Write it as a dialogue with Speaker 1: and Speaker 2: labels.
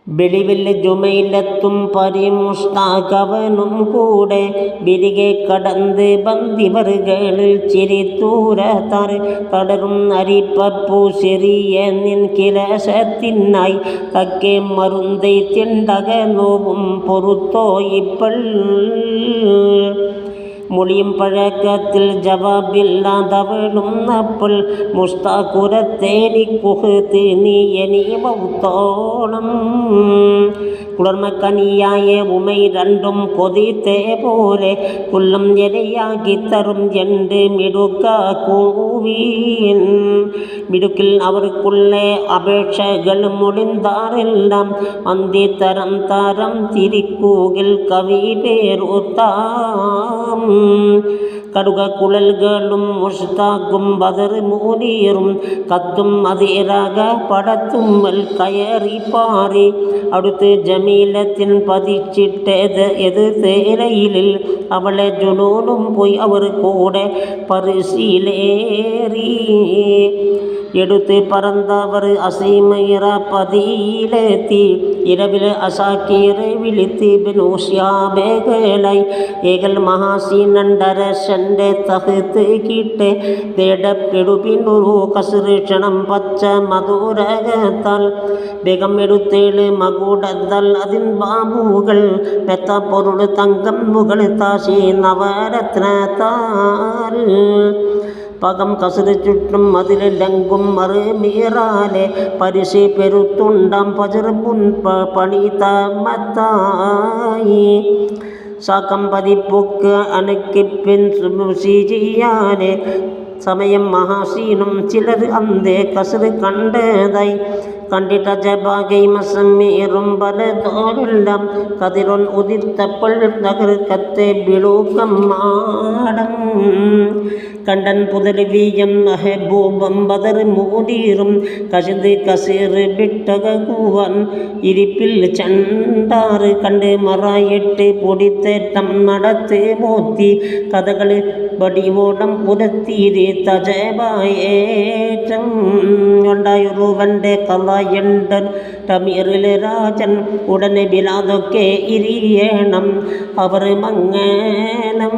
Speaker 1: വെളിവിൽ ജുമൈലത്തും പരിമുഷ്താകവനും കൂടെ ബിരികെ കടന്ന് ബന്ദിവറുകളിൽ ചിരിത്തൂരത്താർ തടരും അരിപ്പപ്പൂ ചെറിയ നിൻ കിലശത്തിനായി തക്കെ മരുന്தை തിണ്ടക നോവും പൊറുത്തോ ഇപ്പൾ മൊഴിയും പഴക്കത്തിൽ ജവാബില്ലാതവളും അപ്പോൾ മുസ്താഖുരത്തേരി കുഹത്ത് നീ എനി മൗത്തോളം കുളർമക്കനിയായ ഉമൈ രണ്ടും കൊതിത്തേ പോലെ കുള്ളം എരയാക്കി തരും രണ്ട് മിടുക്കൂവീൻ മിടുക്കിൽ അവർക്കുള്ള അപേക്ഷകൾ മുടിന്താറെല്ലാം അന്തി തരം തരം തിരിക്കൂകിൽ കവി പേരുത്താം കടുക കുഴൽകളും മുഷ്താഖും ബദർ മൂനീറും കത്തും അതിരാക പടത്തുമ്മൽ കയറി പാറി അടുത്ത് ജമീലത്തിൻ പതിച്ചിട്ടത് എത് തേരയിലിൽ അവളെ ജുനൂനും പോയി അവർ കൂടെ പരിശീലേറി എടുത്ത് പറന്നവർ അസീമയിറ പതിയിലെത്തി ഇരവിൽ അസാക്കീറെ വിളിത്ത് ബനൂഷ്യാമേഖലായി ഏകൽ മഹാസീനണ്ടരശൻ്റെ തഹത്ത് കിട്ടെ തേടപ്പെടുപിന്നൊരു കസൃക്ഷണം പച്ച മധുരകത്താൽ വേഗം എടുത്തേള് മകൂടത്തൽ അതിൻ ബാബുകൾ പെത്ത പൊരുൾ തങ്കം മുകൾ താശി നവരത്നത്താൽ പകം കസറ് ചുറ്റും മതില് ലങ്കും മറുമീറാലെ പരിശി പെരുത്തുണ്ടാം പജർ മുൻ പണിതമത്തായി സാക്കം പതിപ്പൊക്ക് അനക്കിപ്പിൻ ചെയ്യാനെ സമയം മഹാസീനും ചിലർ അന്തേ കസറ് കണ്ടതായി കണ്ടിട്ട ജബാകൈ മസമ്മീറും പലതോരെല്ലാം കതിരൊൻ ഉദിത്തപ്പോൾ നഗർക്കത്തെ ബിളൂക്കം മാടം കണ്ടൻ പുതർ വീയം മെഹബൂബം ബദർ മൂടീറും കശത് കസീർ വിട്ടകൂവൻ ഇരിപ്പിൽ ചണ്ടാറ് കണ്ട് മറായിട്ട് പൊടിത്തേറ്റം നടത്ത് മോത്തി കഥകൾ വടിവോടം പുരത്തീരെ തജബായേറ്റം ഉണ്ടായൊരുവൻ്റെ കലായണ്ടൻ തമീറിലെ രാജൻ ഉടനെ ബിലാതൊക്കെ ഇരിയണം അവർ മങ്ങനം